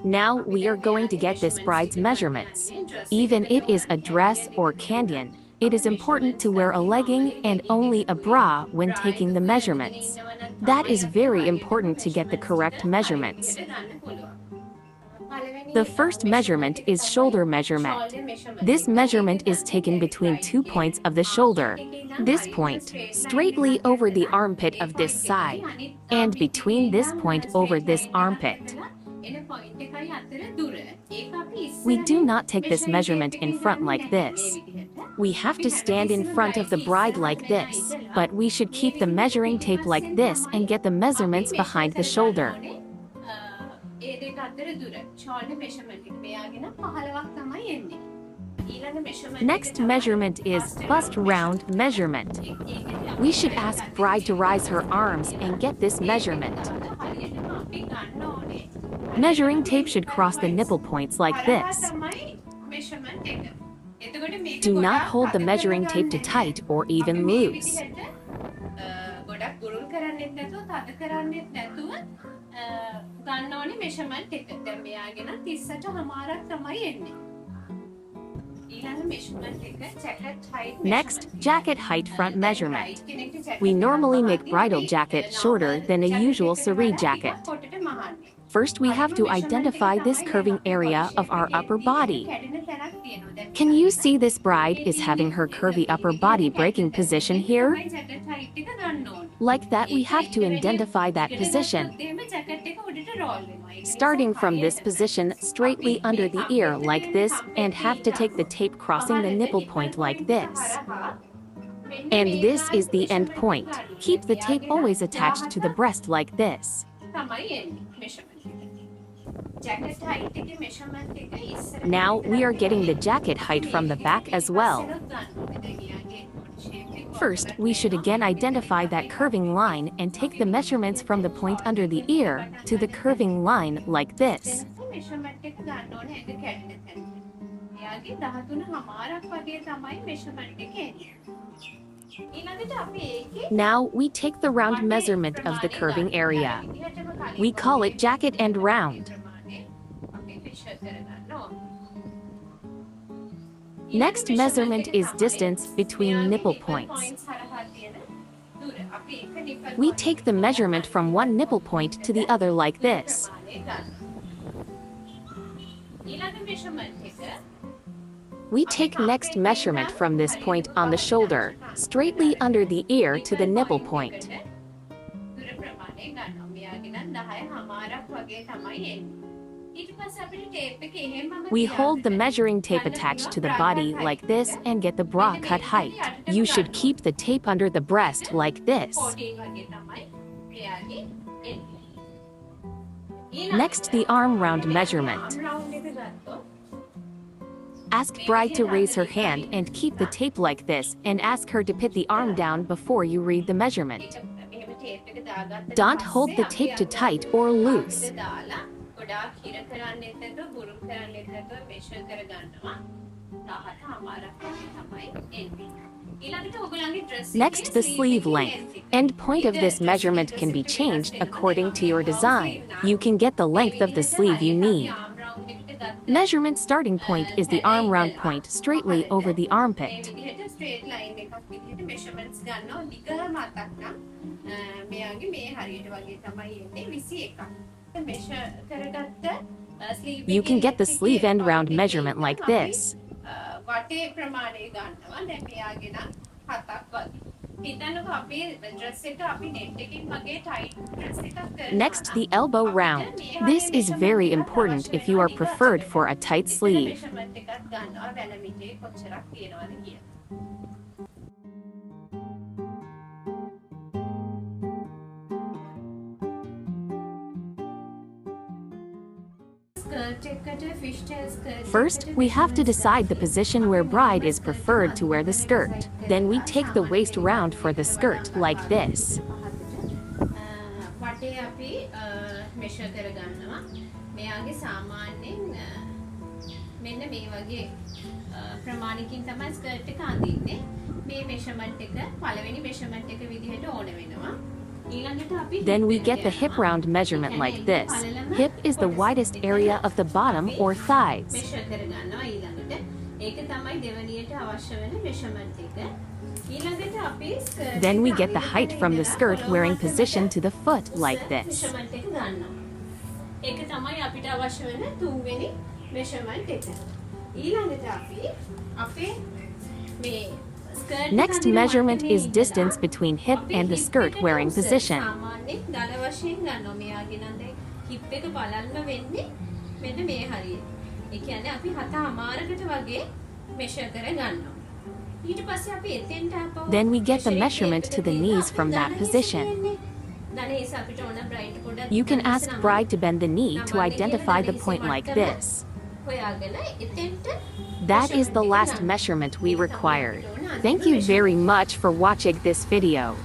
Now we are going to get this bride's measurements. Even it is a dress or kandyan, it is important to wear a legging and only a bra when taking the measurements. That is very important to get the correct measurements. The first measurement is shoulder measurement. This measurement is taken between 2 points of the shoulder. This point, straightly over the armpit of this side, and between this point over this armpit. We do not take this measurement in front like this. We have to stand in front of the bride like this, but we should keep the measuring tape like this and get the measurements behind the shoulder. Next measurement is bust round measurement. We should ask bride to rise her arms and get this measurement. Measuring tape should cross the nipple points like this. Do not hold the measuring tape too tight or even loose. Next, jacket height front measurement. We normally make bridal jacket shorter than a usual saree jacket. First, we have to identify this curving area of our upper body. Can you see this bride is having her curvy upper body breaking position here? Like that, we have to identify that position. Starting from this position straightly under the ear like this, and have to take the tape crossing the nipple point like this. And this is the end point. Keep the tape always attached to the breast like this. Now we are getting the jacket height from the back as well. First, we should again identify that curving line and take the measurements from the point under the ear to the curving line like this. Now we take the round measurement of the curving area. We call it jacket and round. Next measurement is distance between nipple points. We take the measurement from one nipple point to the other like this. We take next measurement from this point on the shoulder, straightly under the ear to the nipple point. We hold the measuring tape attached to the body like this and get the bra cut height. You should keep the tape under the breast like this. Next, the arm round measurement. Ask bride to raise her hand and keep the tape like this, and ask her to put the arm down before you read the measurement. Don't hold the tape too tight or loose. Next, the sleeve length. End point of this measurement can be changed according to your design. You can get the length of the sleeve you need. Measurement starting point is the arm round point straightly over the armpit. You can get the sleeve end round measurement like this. Next, the elbow round. This is very important if you are preferred for a tight sleeve. First, we have to decide the position where bride is preferred to wear the skirt. Then we take the waist round for the skirt like this. Then we get the hip round measurement like this. Hip is the widest area of the bottom or thighs. Then we get the height from the skirt wearing position to the foot like this. Next measurement is distance between hip and the skirt wearing position. Then we get the measurement to the knees from that position. You can ask bride to bend the knee to identify the point like this. That is the last measurement we required. Thank you very much for watching this video.